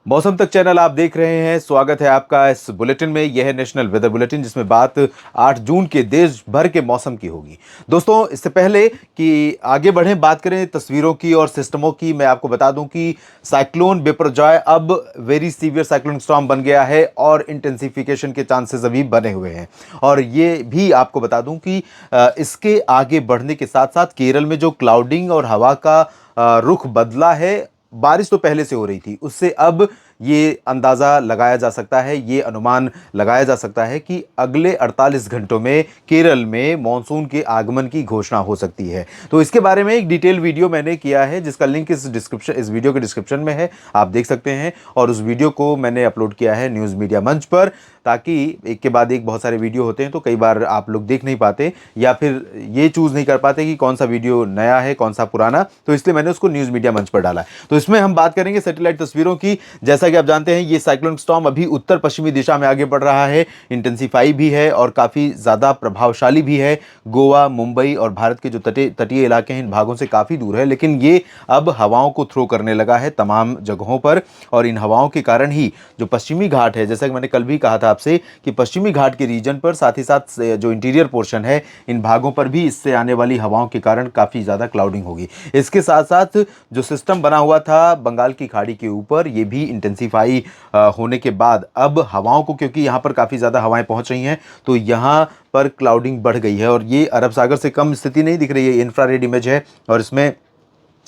मौसम तक चैनल आप देख रहे हैं। स्वागत है आपका इस बुलेटिन में। यह है नेशनल वेदर बुलेटिन, जिसमें बात 8 जून के देश भर के मौसम की होगी। दोस्तों, इससे पहले कि आगे बढ़ें, बात करें तस्वीरों की और सिस्टमों की, मैं आपको बता दूं कि साइक्लोन बिपरजॉय अब वेरी सीवियर साइक्लोन स्टॉर्म बन गया है और इंटेंसिफिकेशन के चांसेस अभी बने हुए हैं। और ये भी आपको बता दूं कि इसके आगे बढ़ने के साथ साथ केरल में जो क्लाउडिंग और हवा का रुख बदला है, बारिश तो पहले से हो रही थी, उससे अब ये अंदाज़ा लगाया जा सकता है, ये अनुमान लगाया जा सकता है कि अगले 48 घंटों में केरल में मॉनसून के आगमन की घोषणा हो सकती है। तो इसके बारे में एक डिटेल वीडियो मैंने किया है, जिसका लिंक इस वीडियो के डिस्क्रिप्शन में है, आप देख सकते हैं। और उस वीडियो को मैंने अपलोड किया है न्यूज़ मीडिया मंच पर, ताकि एक के बाद एक बहुत सारे वीडियो होते हैं तो कई बार आप लोग देख नहीं पाते या फिर ये चूज़ नहीं कर पाते कि कौन सा वीडियो नया है कौन सा पुराना, तो इसलिए मैंने उसको न्यूज़ मीडिया मंच पर डाला है। तो इसमें हम बात करेंगे सैटेलाइट तस्वीरों की। जैसा कि आप जानते हैं, ये साइक्लोन स्टॉर्म अभी उत्तर पश्चिमी दिशा में आगे बढ़ रहा है, इंटेंसिफाई भी है और काफ़ी ज़्यादा प्रभावशाली भी है। गोवा, मुंबई और भारत के जो तटीय इलाके हैं, इन भागों से काफ़ी दूर है, लेकिन ये अब हवाओं को थ्रो करने लगा है तमाम जगहों पर। और इन हवाओं के कारण ही जो पश्चिमी घाट है, जैसा कि मैंने कल भी कहा था आपसे कि पश्चिमी घाट के रीजन पर, साथ ही साथ जो इंटीरियर पोर्शन है, इन भागों पर भी इससे आने वाली हवाओं के कारण काफ़ी ज़्यादा क्लाउडिंग होगी। इसके साथ साथ जो सिस्टम बना हुआ था बंगाल की खाड़ी के ऊपर, ये भी इंटेंसिफाई होने के बाद अब हवाओं को, क्योंकि यहाँ पर काफ़ी ज़्यादा हवाएं पहुँच रही हैं, तो यहाँ पर क्लाउडिंग बढ़ गई है। और ये अरब सागर से कम स्थिति नहीं दिख रही है, इंफ्रारेड इमेज है और इसमें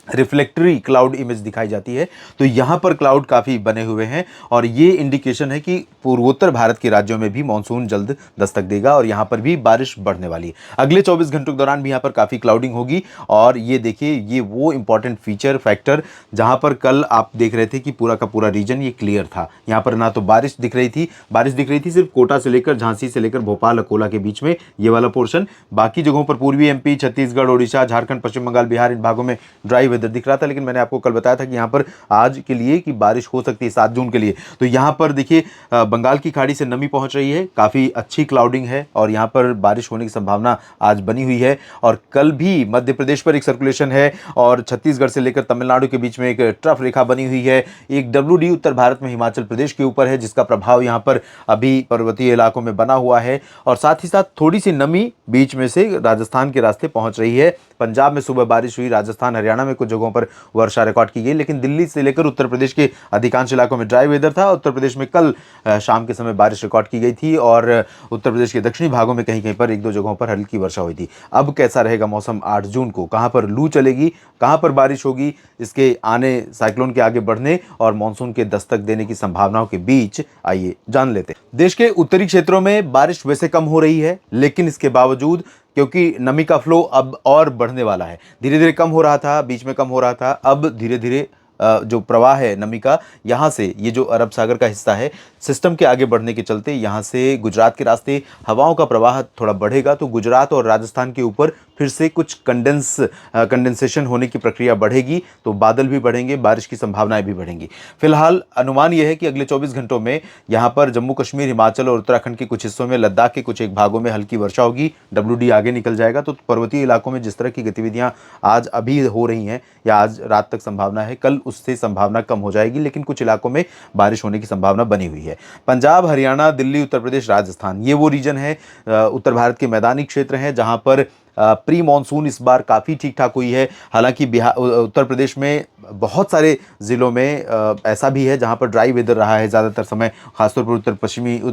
रिफ्लेक्टरी क्लाउड इमेज दिखाई जाती है। तो यहाँ पर क्लाउड काफ़ी बने हुए हैं और ये इंडिकेशन है कि पूर्वोत्तर भारत के राज्यों में भी मानसून जल्द दस्तक देगा और यहाँ पर भी बारिश बढ़ने वाली है। अगले 24 घंटों के दौरान भी यहाँ पर काफ़ी क्लाउडिंग होगी। और ये देखिए, ये वो इंपॉर्टेंट फैक्टर जहाँ पर कल आप देख रहे थे कि पूरा का पूरा रीजन ये क्लियर था। यहाँ पर ना तो बारिश दिख रही थी सिर्फ कोटा से लेकर, झांसी से लेकर भोपाल अकोला के बीच में ये वाला पोर्शन। बाकी जगहों पर पूर्वी एमपी, छत्तीसगढ़, ओडिशा, झारखंड, पश्चिम बंगाल, बिहार, इन भागों में ड्राई वेदर दिख रहा था। लेकिन मैंने आपको कल बताया था कि यहाँ पर आज के लिए कि बारिश हो सकती है 7 जून के लिए। तो यहाँ पर देखिए, बंगाल की खाड़ी से नमी पहुंच रही है, काफ़ी अच्छी क्लाउडिंग है और यहाँ पर बारिश होने की संभावना आज बनी हुई है। और कल भी मध्य प्रदेश पर एक सर्कुलेशन है और छत्तीसगढ़ से लेकर तमिलनाडु के बीच में एक ट्रफ रेखा बनी हुई है। एक WD उत्तर भारत में हिमाचल प्रदेश के ऊपर है, जिसका प्रभाव यहाँ पर अभी पर्वतीय इलाकों में बना हुआ है। और साथ ही साथ थोड़ी सी नमी बीच में से राजस्थान के रास्ते पहुंच रही है। पंजाब में सुबह बारिश हुई, राजस्थान, हरियाणा में कुछ जगहों पर वर्षा रिकॉर्ड की गई, लेकिन दिल्ली से लेकर उत्तर प्रदेश के अधिकांश इलाकों में ड्राई वेदर था। उत्तर प्रदेश में कल शाम के समय बारिश रिकॉर्ड की गई थी और उत्तर प्रदेश के दक्षिणी भागों में कहीं कहीं पर एक दो जगहों पर हल्की वर्षा हुई थी। अब कैसा रहेगा मौसम 8 जून को, कहां पर लू चलेगी, कहां पर बारिश होगी, इसके आने, साइक्लोन के आगे बढ़ने और मानसून के दस्तक देने की संभावनाओं के बीच आइए जान लेते हैं। देश के उत्तरी क्षेत्रों में बारिश वैसे कम हो रही है, लेकिन इसके बावजूद, क्योंकि नमी का फ्लो अब और बढ़ने वाला है, धीरे धीरे कम हो रहा था, बीच में कम हो रहा था, अब धीरे धीरे जो प्रवाह है नमी का, यहाँ से ये जो अरब सागर का हिस्सा है, सिस्टम के आगे बढ़ने के चलते यहाँ से गुजरात के रास्ते हवाओं का प्रवाह थोड़ा बढ़ेगा। तो गुजरात और राजस्थान के ऊपर फिर से कुछ कंडेंसेशन होने की प्रक्रिया बढ़ेगी, तो बादल भी बढ़ेंगे, बारिश की संभावनाएं भी बढ़ेंगी। फिलहाल अनुमान यह है कि अगले 24 घंटों में यहाँ पर जम्मू कश्मीर, हिमाचल और उत्तराखंड के कुछ हिस्सों में, लद्दाख के कुछ एक भागों में हल्की वर्षा होगी। WD आगे निकल जाएगा। तो पर्वतीय इलाकों में जिस तरह की गतिविधियां आज अभी हो रही हैं या आज रात तक संभावना है, कल उससे संभावना कम हो जाएगी, लेकिन कुछ इलाकों में बारिश होने की संभावना बनी हुई है। पंजाब, हरियाणा, दिल्ली, उत्तर प्रदेश, राजस्थान, ये वो रीजन है, उत्तर भारत के मैदानी क्षेत्र हैं, जहां पर प्री मानसून इस बार काफ़ी ठीक ठाक हुई है। हालांकि बिहार, उत्तर प्रदेश में बहुत सारे ज़िलों में ऐसा भी है जहां पर ड्राई वेदर रहा है ज़्यादातर समय, खासतौर पर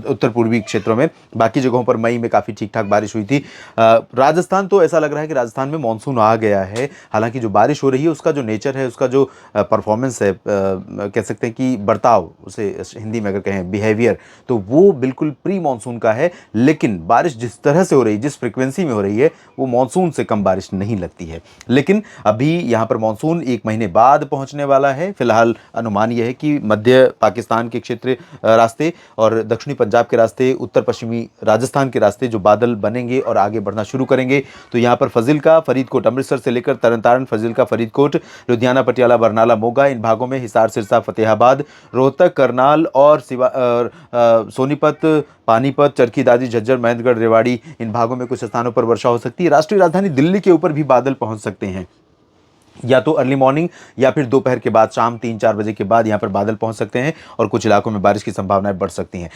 उत्तर पूर्वी क्षेत्रों में। बाकी जगहों पर मई में काफ़ी ठीक ठाक बारिश हुई थी। राजस्थान तो ऐसा लग रहा है कि राजस्थान में मानसून आ गया है। हालांकि जो बारिश हो रही है उसका जो नेचर है, उसका जो परफॉर्मेंस है, कह सकते हैं कि बर्ताव, उसे हिंदी में अगर कहें बिहेवियर, तो वो बिल्कुल प्री मानसून का है। लेकिन बारिश जिस तरह से हो रही है, जिस फ्रिक्वेंसी में हो रही है, वो मानसून से कम बारिश नहीं लगती है। लेकिन अभी यहाँ पर मानसून 1 महीने बाद पहुंचने वाला है। फिलहाल अनुमान यह है कि मध्य पाकिस्तान के क्षेत्र रास्ते और दक्षिणी पंजाब के रास्ते, उत्तर पश्चिमी राजस्थान के रास्ते जो बादल बनेंगे और आगे बढ़ना शुरू करेंगे। तो यहाँ पर फजीलका, फरीदकोट, अमृतसर से लेकर तरन तारण, फजीलका, फरीदकोट, लुधियाना, पटियाला, बरनाला, मोगा, इन भागों में, हिसार, सिरसा, फतेहाबाद, रोहतक, करनाल और सोनीपत, पानीपत, चरखी दादरी, झज्जर, महेंद्रगढ़, रेवाड़ी, इन भागों में कुछ स्थानों पर वर्षा हो सकती है। राष्ट्रीय राजधानी दिल्ली के ऊपर भी बादल पहुंच सकते हैं। या तो अर्ली मॉर्निंग या फिर दोपहर के बाद शाम 3-4 बजे के बाद यहाँ पर बादल पहुँच सकते हैं और कुछ इलाकों में बारिश की संभावनाएं बढ़ सकती हैं।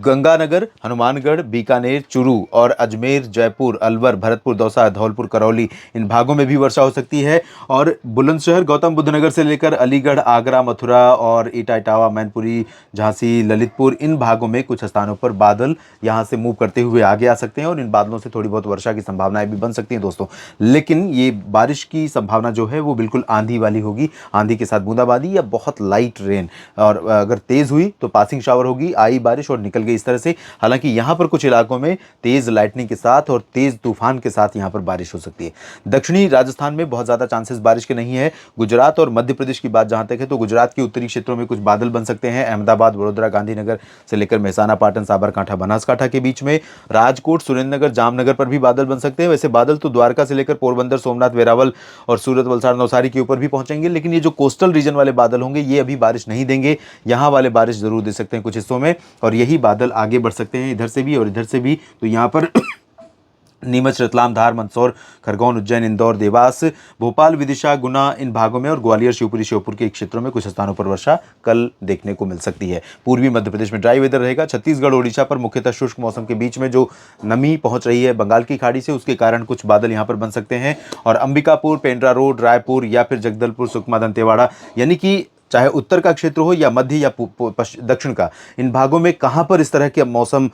गंगानगर, हनुमानगढ़, बीकानेर, चूरू और अजमेर, जयपुर, अलवर, भरतपुर, दौसा, धौलपुर, करौली, इन भागों में भी वर्षा हो सकती है। और बुलंदशहर, गौतम बुद्ध नगर से लेकर अलीगढ़, आगरा, मथुरा और इटा, इटावा, मैनपुरी, झांसी, ललितपुर, इन भागों में कुछ स्थानों पर बादल यहाँ से मूव करते हुए आगे आ सकते हैं और इन बादलों से थोड़ी बहुत वर्षा की संभावनाएं भी बन सकती हैं दोस्तों। लेकिन ये बारिश की संभावना जो है वो बिल्कुल आंधी वाली होगी, आंधी के साथ बूंदाबांदी या बहुत लाइट रेन, और अगर तेज हुई तो पासिंग शावर होगी, आई बारिश और निकल गई, इस तरह से। हालांकि यहाँ पर कुछ इलाकों में तेज लाइटनिंग के साथ और तेज तूफान के साथ यहाँ पर बारिश हो सकती है। दक्षिणी राजस्थान में बहुत ज़्यादा चांसेस बारिश के नहीं है। गुजरात और मध्य प्रदेश की बात जहाँ तक है तो गुजरात के उत्तरी क्षेत्रों में कुछ बादल बन सकते हैं। अहमदाबाद, वडोदरा, गांधीनगर से लेकर मेहसाना, पाटन, साबरकांठा, बनासकांठा के बीच में, राजकोट, सुरेंद्रनगर, जामनगर पर भी बादल बन सकते हैं। वैसे बादल तो द्वारका से लेकर पोरबंदर, सोमनाथ, वेरावल और सूरत, वलसाड़, नवसारी के ऊपर भी पहुंचेंगे, लेकिन ये जो कोस्टल रीजन वाले बादल होंगे ये अभी बारिश नहीं देंगे। यहाँ वाले बारिश जरूर दे सकते हैं कुछ हिस्सों में, और यही बादल आगे बढ़ सकते हैं इधर से भी और इधर से भी। तो यहाँ पर नीमच, रतलाम, धार, मंदसौर, खरगोन, उज्जैन, इंदौर, देवास, भोपाल, विदिशा, गुना, इन भागों में और ग्वालियर, शिवपुरी, श्योपुर के क्षेत्रों में कुछ स्थानों पर वर्षा कल देखने को मिल सकती है। पूर्वी मध्य प्रदेश में ड्राई वेदर रहेगा। छत्तीसगढ़, ओडिशा पर मुख्यतः शुष्क मौसम के बीच में जो नमी पहुंच रही है बंगाल की खाड़ी से, उसके कारण कुछ बादल यहां पर बन सकते हैं। और अंबिकापुर, पेंड्रा रोड, रायपुर या फिर जगदलपुर, सुकमा, दंतेवाड़ा, यानी कि चाहे उत्तर का क्षेत्र हो या मध्य या दक्षिण का, इन भागों में कहां पर इस तरह के मौसम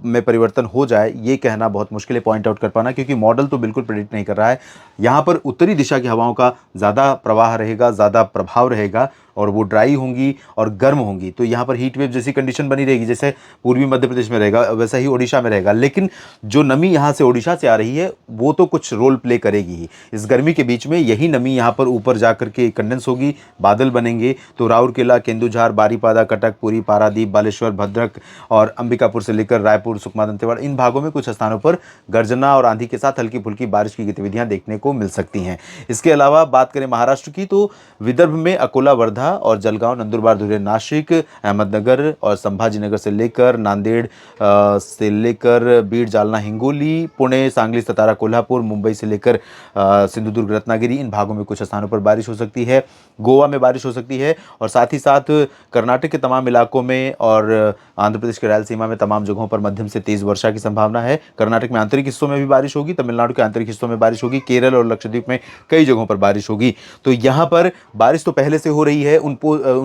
में परिवर्तन हो जाए ये कहना बहुत मुश्किल है, पॉइंट आउट कर पाना, क्योंकि मॉडल तो बिल्कुल प्रेडिक्ट नहीं कर रहा है। यहां पर उत्तरी दिशा की हवाओं का ज़्यादा प्रवाह रहेगा, ज़्यादा प्रभाव रहेगा और वो ड्राई होंगी और गर्म होंगी। तो यहाँ पर हीट वेव जैसी कंडीशन बनी रहेगी, जैसे पूर्वी मध्य प्रदेश में रहेगा वैसा ही ओडिशा में रहेगा। लेकिन जो नमी यहाँ से ओडिशा से आ रही है वो तो कुछ रोल प्ले करेगी ही। इस गर्मी के बीच में यही नमी यहाँ पर ऊपर जा करके कंडेंस होगी, बादल बनेंगे। तो राउरकेला, केंदुझार, बारीपादा, कटक, पुरी, पारादीप, बालेश्वर, भद्रक और अंबिकापुर से लेकर रायपुर, सुकमा, दंतेवाड़ा, इन भागों में कुछ स्थानों पर गर्जना और आंधी के साथ हल्की फुल्की बारिश की गतिविधियां देखने को मिल सकती हैं। इसके अलावा बात करें महाराष्ट्र की, तो विदर्भ में अकोला, वर्धा और जलगांव, नंदुरबार, धुले, नासिक, अहमदनगर और संभाजीनगर से लेकर नांदेड़ से लेकर बीड, जालना, हिंगोली, पुणे, सांगली, सतारा, कोल्हापुर, मुंबई से लेकर सिंधुदुर्ग, रत्नागिरी, इन भागों में कुछ स्थानों पर बारिश हो सकती है। गोवा में बारिश हो सकती है और साथ ही साथ कर्नाटक के तमाम इलाकों में और आंध्र प्रदेश के रायलसीमा में तमाम जगहों पर मध्यम से तेज वर्षा की संभावना है। कर्नाटक में आंतरिक हिस्सों में भी बारिश होगी, तमिलनाडु के आंतरिक हिस्सों में बारिश होगी, केरल और लक्षद्वीप में कई जगहों पर बारिश होगी। तो यहाँ पर बारिश तो पहले से हो रही है उन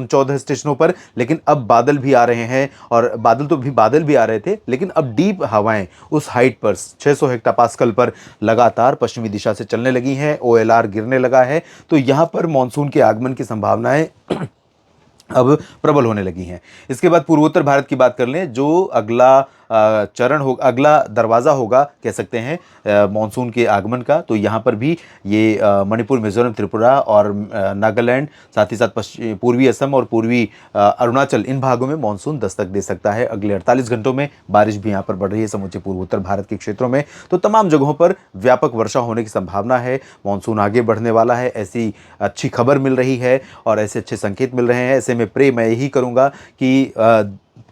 14 स्टेशनों पर, लेकिन अब बादल भी आ रहे हैं। और बादल भी आ रहे थे, लेकिन अब डीप हवाएं उस हाइट पर 600 हेक्टापास्कल पर लगातार पश्चिमी दिशा से चलने लगी हैं, ओएलआर गिरने लगा है। तो यहाँ पर मानसून के आगमन की संभावनाएं अब प्रबल होने लगी हैं। इसके बाद पूर्वोत्तर भारत की बात कर लें, जो अगला चरण हो, अगला दरवाज़ा होगा कह सकते हैं मानसून के आगमन का। तो यहाँ पर भी ये मणिपुर, मिजोरम, त्रिपुरा और नागालैंड, साथ ही साथ पूर्वी असम और पूर्वी अरुणाचल, इन भागों में मानसून दस्तक दे सकता है। अगले 48 घंटों में बारिश भी यहाँ पर बढ़ रही है समूचे पूर्वोत्तर भारत के क्षेत्रों में। तो तमाम जगहों पर व्यापक वर्षा होने की संभावना है। मानसून आगे बढ़ने वाला है, ऐसी अच्छी खबर मिल रही है और ऐसे अच्छे संकेत मिल रहे हैं। ऐसे में प्रे मैं यही करूँगा कि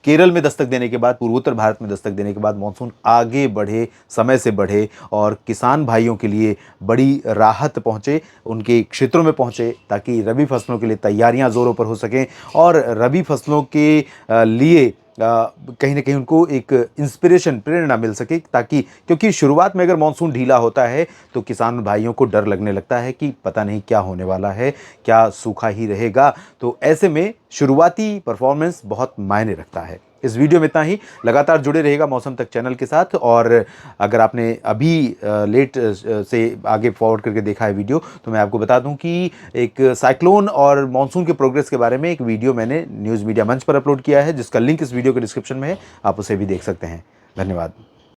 केरल में दस्तक देने के बाद, पूर्वोत्तर भारत में दस्तक देने के बाद मानसून आगे बढ़े, समय से बढ़े और किसान भाइयों के लिए बड़ी राहत पहुंचे, उनके क्षेत्रों में पहुंचे, ताकि रबी फसलों के लिए तैयारियां ज़ोरों पर हो सकें और रबी फसलों के लिए कहीं ना कहीं उनको एक इंस्पिरेशन, प्रेरणा मिल सके। ताकि, क्योंकि शुरुआत में अगर मानसून ढीला होता है तो किसान भाइयों को डर लगने लगता है कि पता नहीं क्या होने वाला है, क्या सूखा ही रहेगा। तो ऐसे में शुरुआती परफॉर्मेंस बहुत मायने रखता है। इस वीडियो में इतना ही। लगातार जुड़े रहेगा मौसम तक चैनल के साथ। और अगर आपने अभी लेट से आगे फॉरवर्ड करके देखा है वीडियो, तो मैं आपको बता दूं कि एक साइक्लोन और मानसून के प्रोग्रेस के बारे में एक वीडियो मैंने न्यूज़ मीडिया मंच पर अपलोड किया है, जिसका लिंक इस वीडियो के डिस्क्रिप्शन में है, आप उसे भी देख सकते हैं। धन्यवाद।